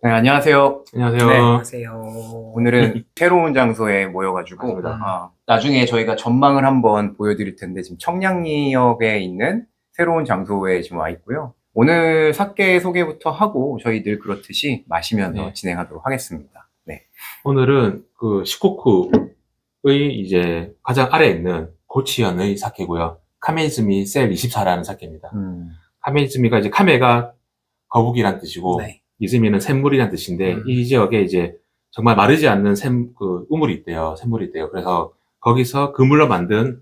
네, 안녕하세요. 안녕하세요. 네, 안녕하세요. 오늘은 새로운 장소에 모여가지고, 맞습니다. 나중에 저희가 전망을 한번 보여드릴 텐데, 지금 청량리역에 있는 새로운 장소에 지금 와 있고요. 오늘 사케 소개부터 하고, 저희 늘 그렇듯이 마시면서 네. 진행하도록 하겠습니다. 네. 오늘은 그 시코쿠의 이제 가장 아래에 있는 고치현의 사케고요. 카메이즈미 셀 24라는 사케입니다. 카메이즈미가 이제 카메가 거북이란 뜻이고, 네. 이즈미는 샘물이란 뜻인데, 이 지역에 이제 정말 마르지 않는 우물이 있대요. 샘물이 있대요. 그래서 거기서 그물로 만든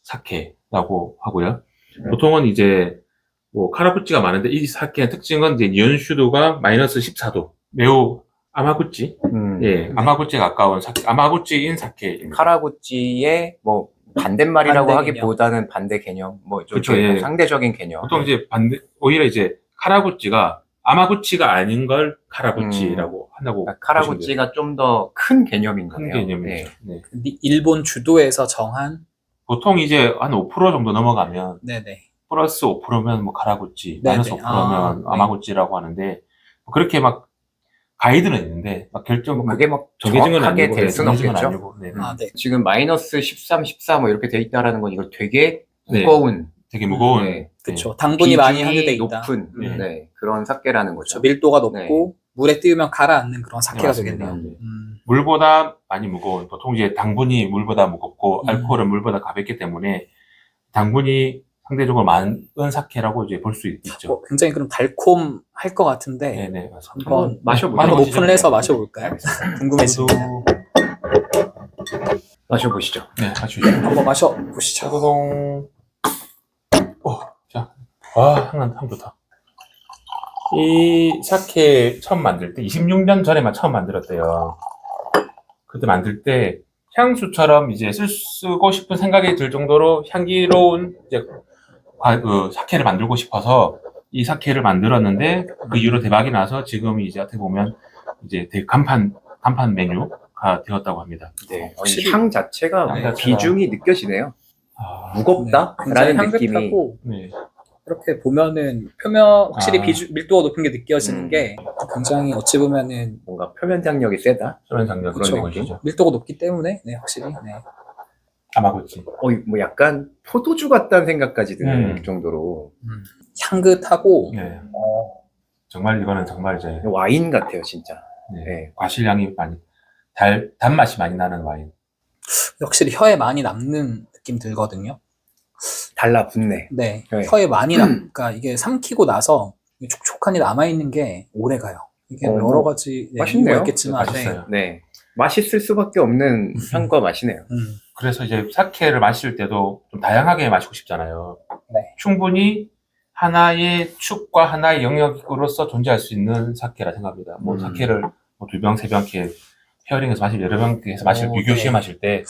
사케라고 하고요. 보통은 이제 뭐 카라푸찌가 많은데 이 사케의 특징은 이제 연슈도가 마이너스 14도. 매우 아마구찌? 예, 아마구찌에 가까운 사케, 아마구찌인 사케입니다. 카라구찌의 뭐, 반대말이라고 반대 하기보다는 반대 개념, 뭐, 좀 그쵸, 예. 상대적인 개념. 보통 이제 오히려 이제 카라구찌가 아마구찌가 아닌 걸 카라구찌라고 한다고. 그러니까 카라구찌가 좀 더 큰 개념인 큰 거네요. 개념이죠. 네. 일본 주도에서 정한. 보통 이제 한 5% 정도 넘어가면 네네. 플러스 5%면 뭐 카라구찌, 네네. 마이너스 5%면 네. 아마구찌라고 하는데 그렇게 막 가이드는 있는데 막 그게 막 정해진 건 정확하게 아니고 될 수는 정해진 건 없겠죠. 아니고. 네. 네. 지금 마이너스 13, 14 뭐 이렇게 돼 있다라는 건 이거 되게 네. 무거운, 되게 무거운. 네. 그쵸. 당분이 많이 비중이 함유돼 있다. 높은 네. 네, 그런 사케라는 거죠. 그쵸. 밀도가 높고 물에 띄우면 가라앉는 그런 사케가 맞습니다. 되겠네요. 네. 물보다 많이 무거운, 보통 이제 당분이 물보다 무겁고 알코올은 물보다 가볍기 때문에 당분이 상대적으로 많은 사케라고 이제 볼 수 있죠. 굉장히 그럼 달콤할 것 같은데 네네, 맞습니다. 한번 마셔보죠. 한번 오픈을 해서 마셔볼까요? 궁금해집니다. 마셔보시죠. 네, 마시죠. 한번 마셔보시죠. 차도동. 자, 향 좋다. 이 사케 처음 만들 때 26년 전에만 처음 만들었대요. 그때 만들 때 향수처럼 이제 쓰고 싶은 생각이 들 정도로 향기로운 이제 사케를 만들고 싶어서 이 사케를 만들었는데 그 이후로 대박이 나서 지금 이제 어떻게 보면 이제 되게 간판 메뉴가 되었다고 합니다. 네, 확실히 향 자체가 향 비중이 느껴지네요. 아, 무겁다라는 굉장히 느낌이. 향긋하고 네. 이렇게 보면은 표면 확실히 밀도가 높은 게 느껴지는 음. 게 굉장히 어찌 보면은 뭔가 표면 장력이 세다. 그런 장면 그런 그런 느낌? 것이죠. 밀도가 높기 때문에 확실히 아마구치. 뭐 약간 포도주 같다는 생각까지 드는 정도로 향긋하고 네. 정말 이거는 정말 이제 와인 같아요, 진짜. 네. 네. 과실향이 많이 단맛이 많이 나는 와인. 확실히 혀에 많이 남는 느낌 들거든요. 달라붙네. 네, 네. 혀에 많이 그러니까 이게 삼키고 나서 촉촉하니 남아있는 게 오래 가요. 이게 여러 가지 맛있네요. 이유가 있겠지만 맛있어요. 네. 맛있을 수밖에 없는 향과 맛이네요. 그래서 이제 사케를 마실 때도 좀 다양하게 마시고 싶잖아요. 네. 충분히 하나의 축과 하나의 영역으로서 존재할 수 있는 사케라 생각합니다. 뭐 사케를 뭐 2병, 3병 이렇게 페어링해서 마실 여러 병 해서 마실 비교시에 네. 마실 때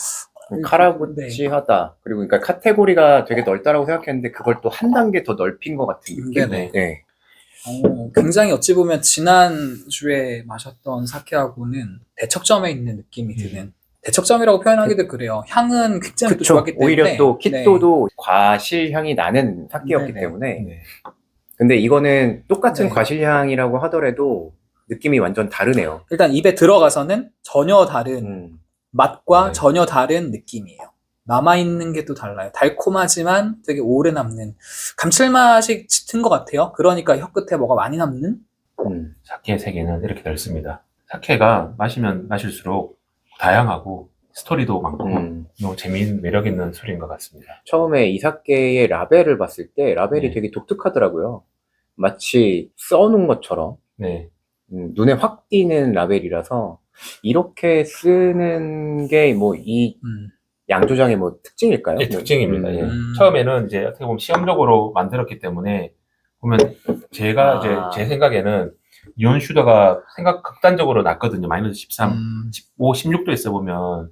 카라구치하다. 그리고 그러니까 카테고리가 되게 넓다라고 생각했는데 그걸 또 한 단계 더 넓힌 것 같은 느낌. 네네. 네. 굉장히 어찌 보면 지난주에 마셨던 사케하고는 대척점에 있는 느낌이 드는 대척점이라고 표현하기도 그래요. 향은 굉장히 또 그쵸. 좋았기 때문에 오히려 또 키토도 네. 과실향이 나는 사케였기 네네. 때문에. 네. 근데 이거는 똑같은 네. 과실향이라고 하더라도 느낌이 완전 다르네요. 일단 입에 들어가서는 전혀 다른 맛과 네. 전혀 다른 느낌이에요. 남아있는 게 또 달라요. 달콤하지만 되게 오래 남는 감칠맛이 짙은 것 같아요. 그러니까 혀 끝에 뭐가 많이 남는? 사케의 세계는 이렇게 넓습니다. 사케가 마시면 마실수록 다양하고 스토리도 많고 너무 재미있는 매력 있는 술인 것 같습니다. 처음에 이 사케의 라벨을 봤을 때 라벨이 되게 독특하더라고요. 마치 써놓은 것처럼 네. 눈에 확 띄는 라벨이라서 이렇게 쓰는 게 뭐 이 양조장의 뭐 특징일까요? 네, 특징입니다. 예. 음. 처음에는 이제 어떻게 보면 시험적으로 만들었기 때문에 보면 제가 이제 제 생각에는 이온 슈더가 극단적으로 낮거든요. 마이너스 13, 15, 16도 있어 보면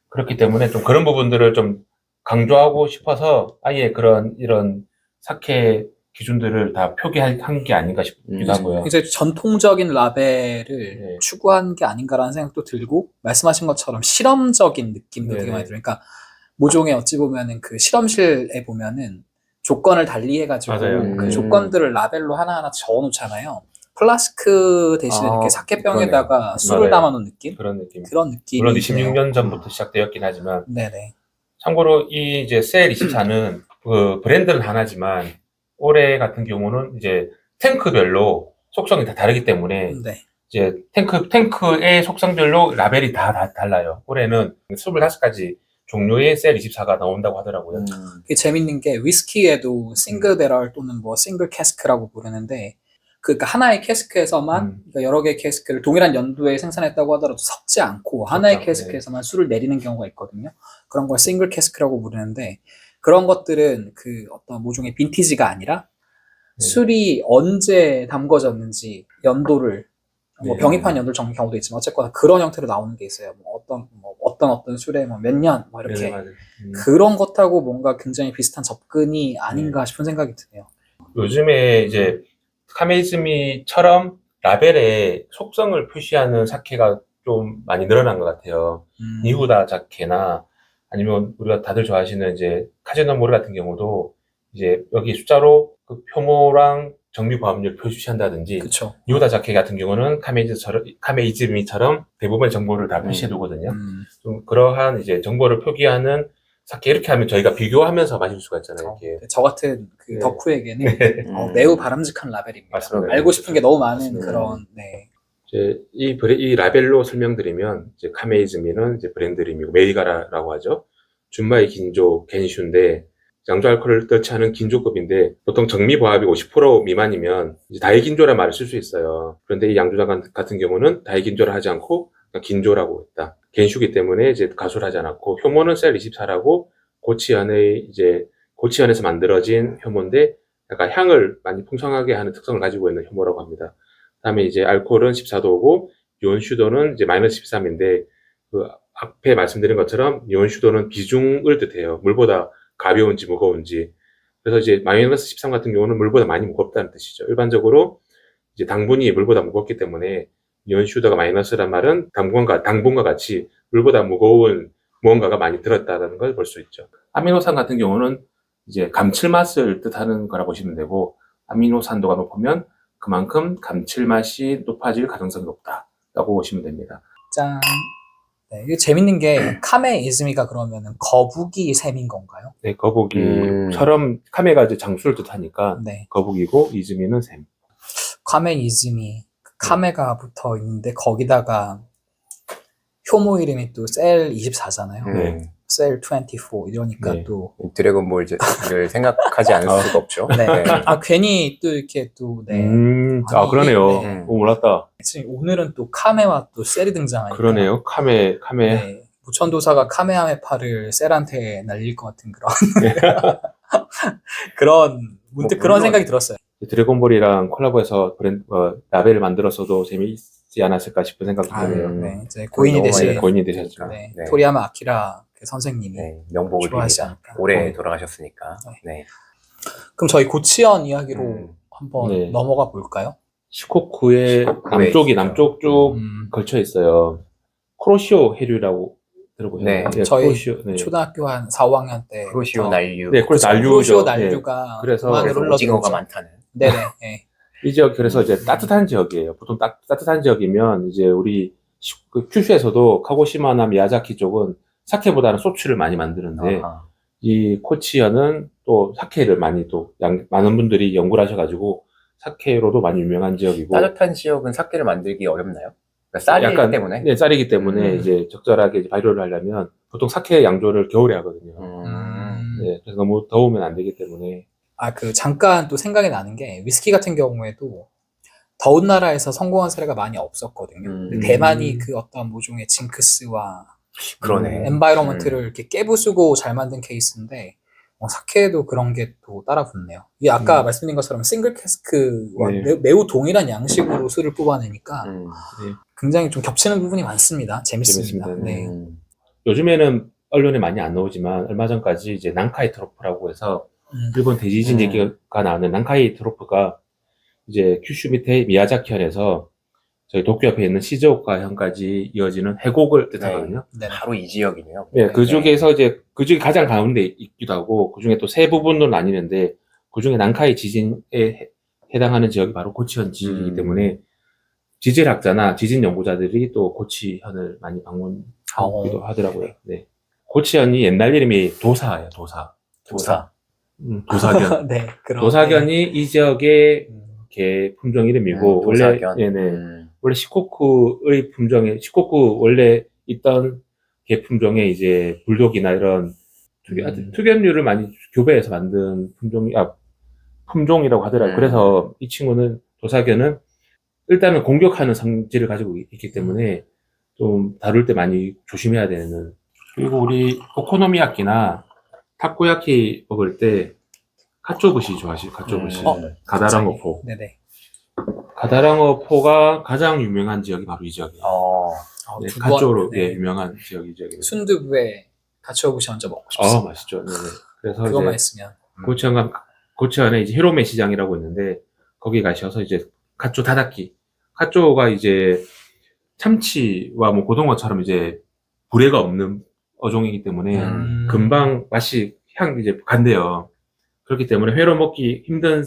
그렇기 때문에 좀 그런 부분들을 좀 강조하고 싶어서 아예 이런 사케 기준들을 다 표기한 게 아닌가 싶기도 하고요. 이제 전통적인 라벨을 네. 추구한 게 아닌가라는 생각도 들고 말씀하신 것처럼 실험적인 느낌도 되게 네네. 많이 들어요. 그러니까 모종에 어찌 보면은 그 실험실에 보면은 조건을 달리해가지고 맞아요. 그 조건들을 라벨로 하나하나 적어놓잖아요. 플라스크 대신에 아, 이렇게 사케병에다가 술을 맞아요. 담아놓은 느낌? 그런 느낌. 그런 느낌이 물론 드네요. 26년 전부터 시작되었긴 하지만 네네. 참고로 이 이제 셀24는 그 브랜드는 하나지만 올해 같은 경우는 이제 탱크별로 속성이 다 다르기 때문에 네. 이제 탱크의 속성별로 라벨이 다 달라요. 올해는 25가지 종류의 셀24가 나온다고 하더라고요. 그게 재밌는 게 위스키에도 싱글 배럴 또는 뭐 싱글 캐스크라고 부르는데 그러니까 하나의 캐스크에서만 그러니까 여러 개의 캐스크를 동일한 연도에 생산했다고 하더라도 섞지 않고 하나의 않고, 캐스크에서만 술을 내리는 경우가 있거든요. 그런 걸 싱글 캐스크라고 부르는데 그런 것들은 그 어떤 모종의 빈티지가 아니라 네. 술이 언제 담궈졌는지 연도를 뭐 네. 병입한 연도를 적는 경우도 있지만 어쨌거나 그런 형태로 나오는 게 있어요. 뭐 어떤 술에 뭐 몇 년 뭐 이렇게 네, 맞아요. 그런 것하고 뭔가 굉장히 비슷한 접근이 아닌가 싶은 생각이 드네요. 요즘에 이제 카메이즈미처럼 라벨에 속성을 표시하는 사케가 좀 많이 늘어난 것 같아요. 니후다 자케나 아니면 우리가 다들 좋아하시는 이제 카제노모르 같은 경우도 이제 여기 숫자로 그 표모랑 정미 보함률 표시한다든지 그렇죠. 니후다 자케 같은 경우는 카메이즈미처럼 대부분의 정보를 다 표시해 두거든요. 좀 그러한 이제 정보를 표기하는 사케 이렇게 하면 저희가 비교하면서 마실 수가 있잖아요. 이렇게. 저 같은 그 네. 덕후에게는 네. 매우 바람직한 라벨입니다. 맞습니다. 알고 싶은 게 너무 많은 맞습니다. 그런 네. 이제 이 라벨로 설명드리면 이제 카메이즈미는 이제 브랜드 이름이고 메이가라라고 하죠. 준마이 긴조 겐슈인데 양조 알코올을 넣지 않은 긴조급인데 보통 정미 보합이 50% 미만이면 이제 다이 긴조란 말을 쓸 수 있어요. 그런데 이 양조장 같은 경우는 다이 긴조를 하지 않고 그냥 긴조라고 했다. 겐슈기 때문에 이제 가수를 하지 않았고 효모는 셀 24라고 고치현에서 만들어진 효모인데 약간 향을 많이 풍성하게 하는 특성을 가지고 있는 효모라고 합니다. 그다음에 이제 알코올은 14도고 이온슈도는 이제 마이너스 13인데 그 앞에 말씀드린 것처럼 이온슈도는 비중을 뜻해요. 물보다 가벼운지 무거운지. 그래서 이제 마이너스 13 같은 경우는 물보다 많이 무겁다는 뜻이죠. 일반적으로 이제 당분이 물보다 무겁기 때문에 이온슈도가 마이너스란 말은 당분과 같이 물보다 무거운 무언가가 많이 들었다는 걸 볼 수 있죠. 아미노산 같은 경우는 이제 감칠맛을 뜻하는 거라 보시면 되고 아미노산도가 높으면 그만큼 감칠맛이 높아질 가능성이 높다라고 보시면 됩니다. 짠. 네, 이게 재밌는 게 카메 이즈미가 그러면은 거북이 셈인 건가요? 네, 거북이처럼 카메가 이제 장수를 뜻하니까 네. 거북이고 이즈미는 샘. 카메 이즈미 카메가 붙어 있는데 거기다가 효모 이름이 또 셀 24잖아요. 네. 셀 24 이러니까 네. 또 드래곤볼을 생각하지 않을 수가 없죠. 네. 괜히 또 이렇게 또 네. 아니, 그러네요. 네. 몰랐다. 오늘은 또 카메와 또 셀이 등장하니까 그러네요. 카메. 네. 무천도사가 카메하메파를 셀한테 날릴 것 같은 그런 문득 그런 물론 생각이 들었어요. 드래곤볼이랑 콜라보해서 라벨을 만들었어도 재미있지 않았을까 싶은 생각이 드네요. 네. 이제 고인이 너무 되신 많이 고인이 되셨죠. 네. 네. 토리야마 아키라 그 선생님이 명복을 좋아하지 빕니다. 않을까. 올해 돌아가셨으니까. 네. 그럼 저희 고치현 이야기로 한번 네. 넘어가 볼까요? 시코쿠의 남쪽 쪽 걸쳐 있어요. 쿠로시오 해류라고 들어보셨나요? 네. 저희 쿠로시오, 네. 초등학교 한 4, 5학년 때 크로시오 난류. 네, 그래서 쿠로시오 난류죠. 난류가 그래서 동안으로 오징어가 흘러들어오죠. 많다는. 네네. 네. 이 지역 그래서 이제 따뜻한 지역이에요. 보통 따뜻한 지역이면 이제 우리 큐슈에서도 카고시마나 미야자키 쪽은 사케보다는 소추를 많이 만드는데 아하. 이 코치현은 또 사케를 많이 많은 분들이 연구를 하셔가지고 사케로도 많이 유명한 지역이고 따뜻한 지역은 사케를 만들기 어렵나요? 그러니까 쌀이기 때문에. 네, 쌀이기 때문에 이제 적절하게 이제 발효를 하려면 보통 사케 양조를 겨울에 하거든요. 네, 그래서 너무 더우면 안 되기 때문에. 잠깐 또 생각이 나는 게 위스키 같은 경우에도 더운 나라에서 성공한 사례가 많이 없었거든요. 근데 대만이 그 어떤 모종의 징크스와 그러네. 엔바이러먼트를 이렇게 깨부수고 잘 만든 케이스인데 사케에도 그런 게 또 따라 붙네요. 이게 아까 말씀드린 것처럼 싱글 캐스크와 네. 매우 동일한 양식으로 술을 뽑아내니까 네. 굉장히 좀 겹치는 부분이 많습니다. 재밌습니다. 재밌습니다. 네. 요즘에는 언론에 많이 안 나오지만 얼마 전까지 이제 난카이 트로프라고 해서 일본 대지진 얘기가 나오는 난카이 트로프가 이제 큐슈 밑에 미야자키현에서 저희 도쿄 옆에 있는 시즈오카현까지 이어지는 해곡을 뜻하거든요. 네. 바로 이 지역이네요. 네, 그 중에서 이제 그 중에 가장 가운데 있기도 하고 그 중에 또 세 부분으로 나뉘는데 그 중에 난카이 지진의 해당하는 지역이 바로 고치현 지역이기 때문에 지질학자나 지진 연구자들이 또 고치현을 많이 방문하기도 하더라고요. 네. 고치현이 옛날 이름이 도사예요, 도사. 도사. 도사견. 네, 그런. 도사견이 이 지역의 개 품종 이름이고, 원래, 도사견. 네네. 원래 시코쿠의 품종에, 시코쿠 원래 있던 개 품종에 이제 불독이나 이런 투견류를 많이 교배해서 만든 품종이라고 하더라고요. 그래서 이 친구는, 도사견은 일단은 공격하는 성질을 가지고 있기 때문에 좀 다룰 때 많이 조심해야 되는. 그리고 우리 오코노미야끼나 타코야키 먹을 때 카초부시 좋아하시죠? 카초부시. 가다랑어포. 네네. 가다랑어포가 가장 유명한 지역이 바로 이 지역이에요. 네, 두 카초로 번, 네. 예, 유명한 지역이죠. 순두부에 가츠오부시 얹어 먹고 싶습니다. 맛있죠. 네네. 그래서 그거만 이제 있으면. 고치현에 이제 히로메 시장이라고 있는데 거기 가셔서 이제 카초 다다키. 카초가 이제 참치와 뭐 고등어처럼 이제 불에가 없는 어종이기 때문에 금방 맛이 이제 간대요. 그렇기 때문에 회로 먹기 힘든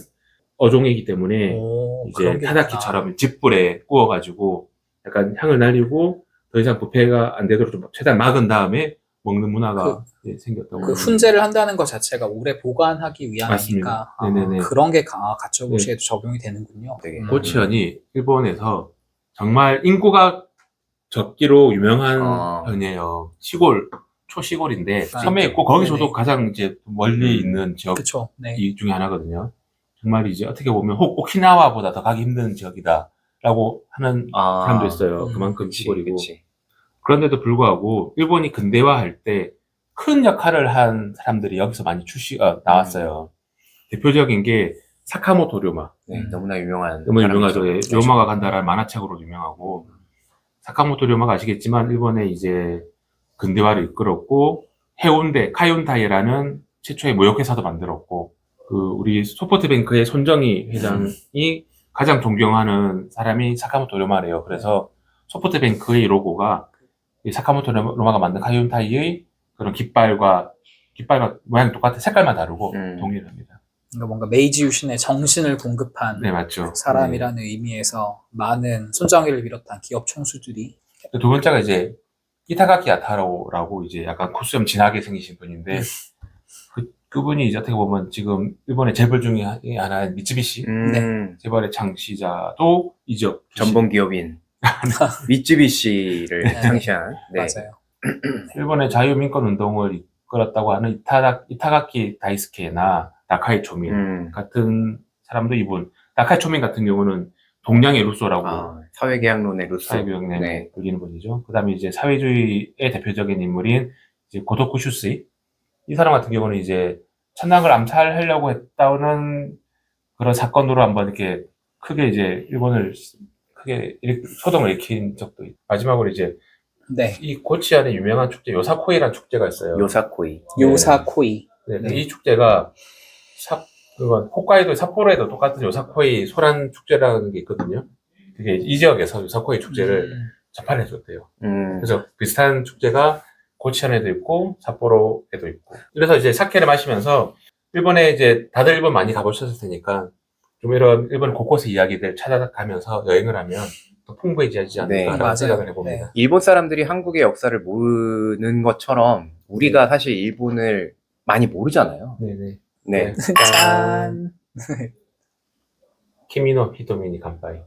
어종이기 때문에 오, 이제 그런 게 타다키처럼 집불에 구워가지고 약간 향을 날리고 더 이상 부패가 안 되도록 좀 최대한 막은 다음에 먹는 문화가 생겼다고. 그 훈제를 한다는 것 자체가 오래 보관하기 위함이니까 맞습니다. 네네네. 그런 게 가츠오부시에도 적용이 되는군요. 되게. 고치현이 일본에서 정말 인구가 적기로 유명한 현이에요. 초시골인데 섬에 있고 거기서도 네네. 가장 이제 멀리 있는 지역 그쵸. 네. 이 중에 하나거든요. 정말 이제 어떻게 보면 오키나와보다 더 가기 힘든 지역이다라고 하는 사람도 있어요. 그만큼 시골이고. 그런데도 불구하고 일본이 근대화할 때 큰 역할을 한 사람들이 여기서 많이 나왔어요. 대표적인 게 사카모토 료마. 네, 너무나 유명한. 너무 유명하죠. 예, 료마가 간다라는 만화책으로 유명하고, 사카모토 료마가 아시겠지만 일본의 이제 근대화를 이끌었고, 해운대 카이온타이라는 최초의 무역회사도 만들었고, 우리 소프트뱅크의 손정희 회장이 가장 존경하는 사람이 사카모토 료마래요. 그래서 소프트뱅크의 로고가 이 사카모토 료마가 만든 카이온타이의 그런 깃발과 모양이 똑같아 색깔만 다르고 동일합니다. 그러니까 뭔가 메이지 유신의 정신을 공급한 네, 맞죠. 사람이라는 의미에서 많은 손정희를 비롯한 기업 총수들이. 두 번째가 이제 이타가키 야타로라고 이제 약간 코스염 진하게 생기신 분인데 그분이 이제 어떻게 보면 지금 일본의 재벌 중에 하나인 미쯔비시 재벌의 창시자도 이 지역 전범 기업인 미쯔비시를 창시한. 네. 맞아요. 일본의 자유민권 운동을 이끌었다고 하는 이타가키 다이스케나 나카이 초민 같은 사람도 이분. 나카이 초민 같은 경우는 동양의 루소라고 사회계약론의 루소. 사회교육론에 불리는 분이죠. 그다음에 이제 사회주의의 대표적인 인물인 이제 고토쿠 슈스이. 이 사람 같은 경우는 이제 천황을 암살하려고 했다는 그런 사건으로 한번 이렇게 크게 이제 일본을 크게 소동을 일으킨 적도 있고. 마지막으로 이제 이 고치현의 유명한 축제 요사코이라는 축제가 있어요. 요사코이. 네. 이 축제가 그건 홋카이도 삿포로에도 똑같은 요사코이 소란 축제라는 게 있거든요. 그게 이 지역에서 요사코이 축제를 접하해 줬대요. 그래서 비슷한 축제가 고치현에도 있고 삿포로에도 있고. 그래서 이제 사케를 마시면서 일본에 이제 다들 일본 많이 가보셨을 테니까 좀 이런 일본 곳곳의 이야기들 찾아가면서 여행을 하면 더 풍부해지지 않을까라는 생각을 해봅니다. 일본 사람들이 한국의 역사를 모르는 것처럼 우리가 사실 일본을 많이 모르잖아요. 네네. 네. 짠. 키미노 히토미니 간파이.